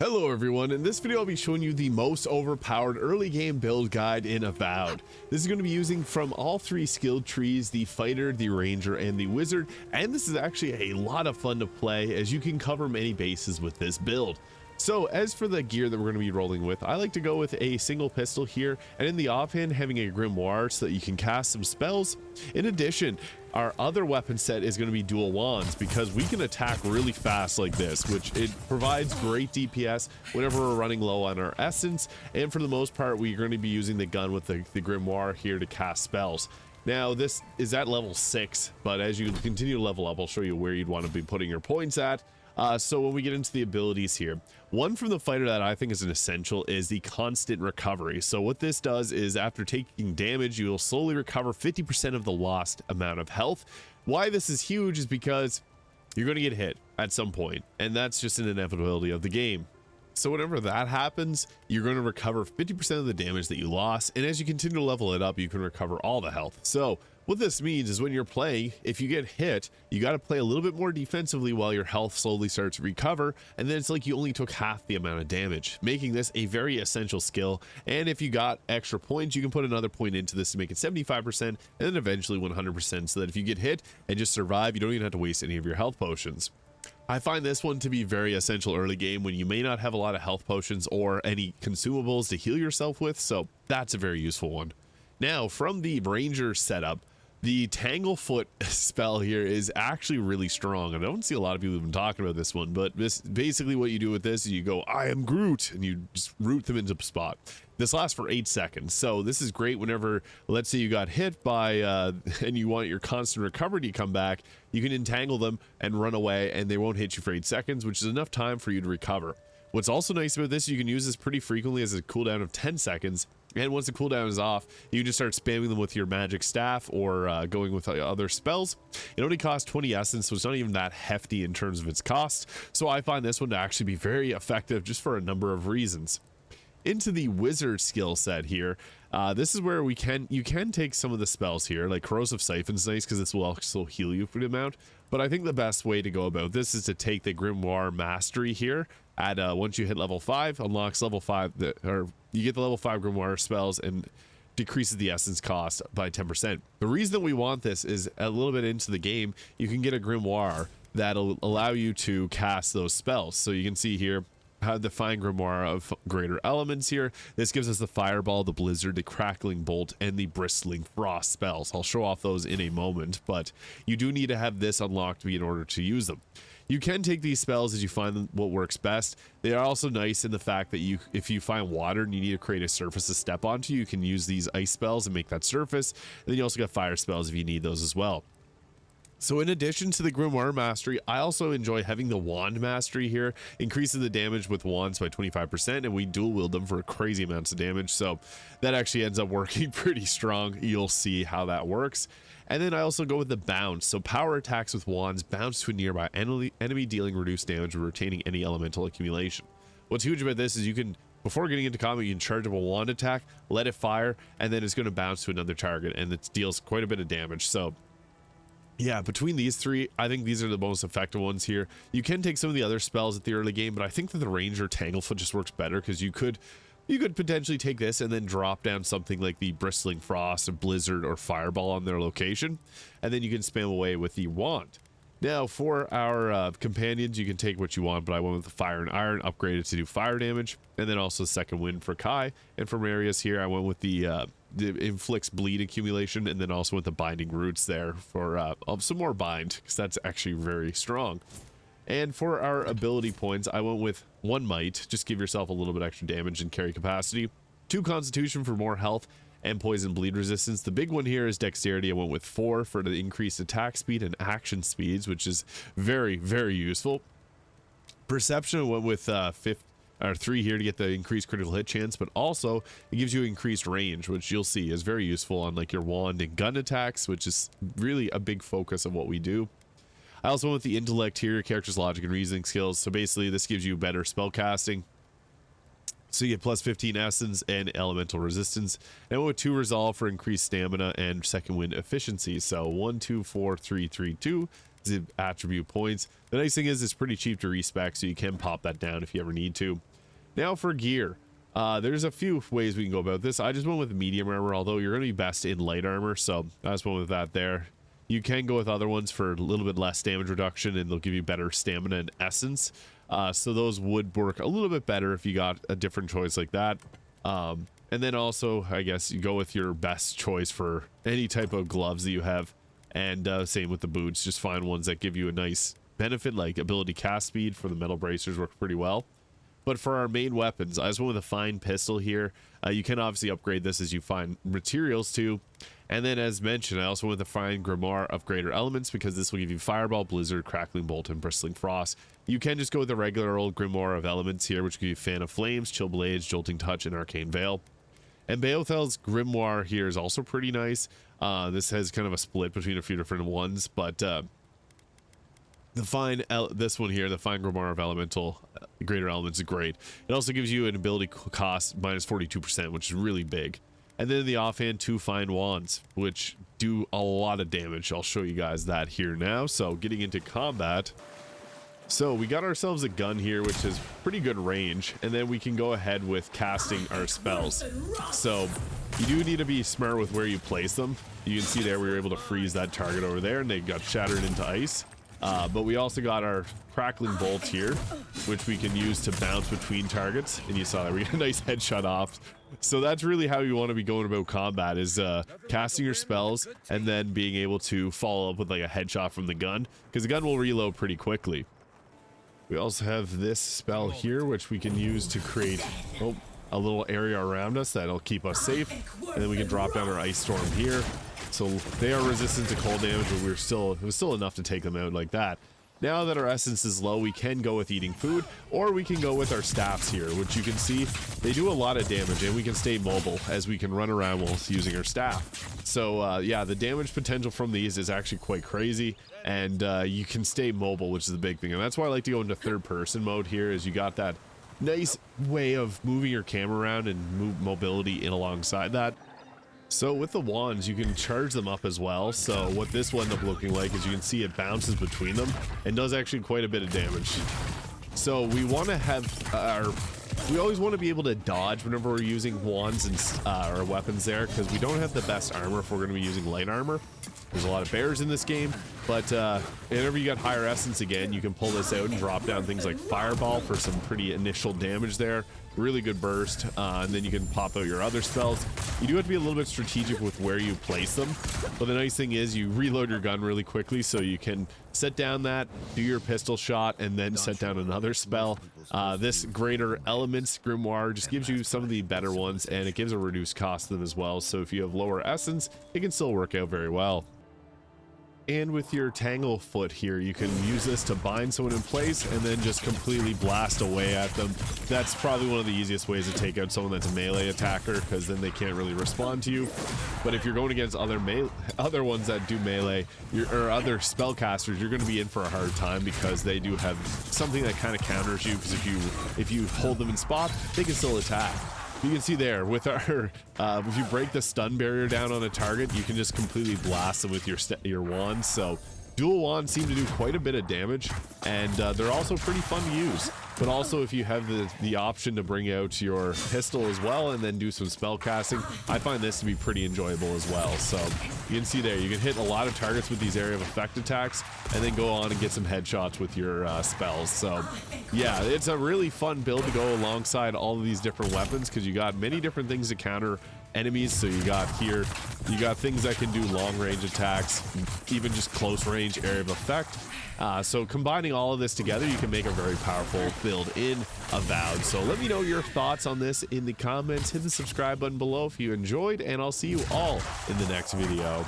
Hello everyone, in this video I'll be showing you the most overpowered early game build guide in Avowed. This is going to be using from all three skilled trees, the fighter, the ranger, and the wizard, and this is actually a lot of fun to play as you can cover many bases with this build. So as for the gear that we're going to be rolling with, I like to go with a single pistol here, and in the offhand having a grimoire so that you can cast some spells. In addition, our other weapon set is going to be dual wands because we can attack really fast like this, which it provides great DPS whenever we're running low on our essence, and for the most part we're going to be using the gun with the grimoire here to cast spells. Now this is at level 6, but as you continue to level up I'll show you where you'd want to be putting your points at. So when we get into the abilities here, one from the fighter that I think is an essential is the constant recovery. So what this does is after taking damage, you will slowly recover 50% of the lost amount of health. Why this is huge is because you're going to get hit at some point, and that's just an inevitability of the game. So whenever that happens, you're going to recover 50% of the damage that you lost, and as you continue to level it up, you can recover all the health. So what this means is when you're playing, if you get hit, you got to play a little bit more defensively while your health slowly starts to recover, and then it's like you only took half the amount of damage, making this a very essential skill. And if you got extra points, you can put another point into this to make it 75%, and then eventually 100%, so that if you get hit and just survive, you don't even have to waste any of your health potions. I find this one to be very essential early game when you may not have a lot of health potions or any consumables to heal yourself with, so that's a very useful one. Now, from the ranger setup, the Tanglefoot spell here is actually really strong. I don't see a lot of people who've been talking about this one, but basically what you do with this is you go, I am Groot, and you just root them into a spot. This lasts for 8 seconds, so this is great whenever, let's say you got hit by, and you want your constant recovery to come back, you can entangle them and run away, and they won't hit you for 8 seconds, which is enough time for you to recover. What's also nice about this, you can use this pretty frequently as a cooldown of 10 seconds, and once the cooldown is off, you can just start spamming them with your magic staff or going with other spells. It only costs 20 essence, so it's not even that hefty in terms of its cost, so I find this one to actually be very effective just for a number of reasons. Into the wizard skill set here, this is where you can take some of the spells here, like Corrosive Siphon's nice because this will also heal you for the amount, but I think the best way to go about this is to take the grimoire mastery here at once you hit level 5, unlocks level 5, or you get the level 5 grimoire spells and decreases the essence cost by 10%. The reason that we want this is a little bit into the game, you can get a grimoire that'll allow you to cast those spells. So you can see here, have the fine grimoire of greater elements here. This gives us the fireball, the blizzard, the crackling bolt, and the bristling frost spells. I'll show off those in a moment, but you do need to have this unlocked in order to use them. You can take these spells as you find what works best. They are also nice in the fact that if you find water and you need to create a surface to step onto, you can use these ice spells and make that surface. And then you also got fire spells if you need those as well. So in addition to the grimoire mastery, I also enjoy having the wand mastery here, increasing the damage with wands by 25%, and we dual wield them for crazy amounts of damage, so that actually ends up working pretty strong. You'll see how that works. And then I also go with the bounce, so power attacks with wands bounce to a nearby enemy dealing reduced damage or retaining any elemental accumulation. What's huge about this is you can, before getting into combat, you can charge up a wand attack, let it fire, and then it's going to bounce to another target, and it deals quite a bit of damage. So yeah, between these three, I think these are the most effective ones here. You can take some of the other spells at the early game, but I think that the Ranger Tanglefoot just works better because you could potentially take this and then drop down something like the Bristling Frost, or Blizzard, or Fireball on their location, and then you can spam away with the wand. Now, for our companions, you can take what you want, but I went with the Fire and Iron, upgraded to do fire damage, and then also Second Wind for Kai. And for Marius here, I went with the inflicts bleed accumulation, and then also with the Binding Roots there for some more bind, because that's actually very strong. And for our ability points, I went with 1 Might, just give yourself a little bit extra damage and carry capacity, 2 Constitution for more health, and poison bleed resistance. The big one here is dexterity. I went with 4 for the increased attack speed and action speeds, which is very, very useful. Perception, I went with 3 here to get the increased critical hit chance, but also it gives you increased range, which you'll see is very useful on like your wand and gun attacks, which is really a big focus of what we do. I also went with the intellect here, your character's logic and reasoning skills. So basically this gives you better spell casting. So you get plus 15 essence and elemental resistance. And I went with 2 resolve for increased stamina and second wind efficiency. So 1, 2, 4, 3, 3, 2. attribute points. The nice thing is it's pretty cheap to respec, so you can pop that down if you ever need to. Now for gear. There's a few ways we can go about this. I just went with medium armor, although you're going to be best in light armor, so I just went with that there. You can go with other ones for a little bit less damage reduction, and they'll give you better stamina and essence. So those would work a little bit better if you got a different choice like that. And then also, I guess, you go with your best choice for any type of gloves that you have. And same with the boots. Just find ones that give you a nice benefit, like ability cast speed for the metal bracers work pretty well. But for our main weapons, I just went with a fine pistol here. You can obviously upgrade this as you find materials too. And then as mentioned, I also went with the fine grimoire of greater elements because this will give you fireball, blizzard, crackling bolt, and bristling frost. You can just go with the regular old grimoire of elements here, which will give you fan of flames, chill blades, jolting touch, and arcane veil. And Beothel's grimoire here is also pretty nice. This has kind of a split between a few different ones, but this one here, the fine grimoire of elemental greater elements, is great. It also gives you an ability cost minus 42%, which is really big. And then in the offhand, 2 fine wands, which do a lot of damage. I'll show you guys that here now. So getting into combat. So we got ourselves a gun here, which is pretty good range, and then we can go ahead with casting our spells. So you do need to be smart with where you place them. You can see there we were able to freeze that target over there, and they got shattered into ice. But we also got our crackling bolt here, which we can use to bounce between targets, and you saw that we got a nice headshot off. So that's really how you want to be going about combat, is casting your spells and then being able to follow up with like a headshot from the gun, because the gun will reload pretty quickly. We also have this spell here, which we can use to create a little area around us that'll keep us safe, and then we can drop down our ice storm here. So they are resistant to cold damage, but it was still enough to take them out like that. Now that our essence is low, we can go with eating food, or we can go with our staffs here, which you can see they do a lot of damage, and we can stay mobile as we can run around while using our staff. So yeah, the damage potential from these is actually quite crazy, and you can stay mobile, which is the big thing. And that's why I like to go into third person mode here, is you got that nice way of moving your camera around and move mobility in alongside that. So with the wands, you can charge them up as well. So what this will end up looking like is you can see it bounces between them and does actually quite a bit of damage. So we want to have we always want to be able to dodge whenever we're using wands and our weapons there, because we don't have the best armor if we're going to be using light armor. There's a lot of bears in this game, but whenever you got higher essence again, you can pull this out and drop down things like fireball for some pretty initial damage there. Really good burst, and then you can pop out your other spells. You do have to be a little bit strategic with where you place them, but the nice thing is you reload your gun really quickly, so you can set down that, do your pistol shot, and then set down another spell. This greater elements grimoire just gives you some of the better ones, and it gives a reduced cost to them as well, so if you have lower essence, it can still work out very well. And with your tangle foot here, you can use this to bind someone in place and then just completely blast away at them. That's probably one of the easiest ways to take out someone that's a melee attacker, because then they can't really respond to you. But if you're going against other ones that do melee, or other spellcasters, you're going to be in for a hard time, because they do have something that kind of counters you, because if you hold them in spot, they can still attack. You can see there with our if you break the stun barrier down on a target, you can just completely blast them with your wands. So dual wands seem to do quite a bit of damage, and they're also pretty fun to use. But also, if you have the option to bring out your pistol as well and then do some spell casting, I find this to be pretty enjoyable as well. So you can see there, you can hit a lot of targets with these area of effect attacks, and then go on and get some headshots with your spells. So yeah, it's a really fun build to go alongside all of these different weapons, because you got many different things to counter enemies. So you got things that can do long range attacks, even just close range area of effect. So combining all of this together, you can make a very powerful build in Avowed. So let me know your thoughts on this in the comments. Hit the subscribe button below if you enjoyed, and I'll see you all in the next video.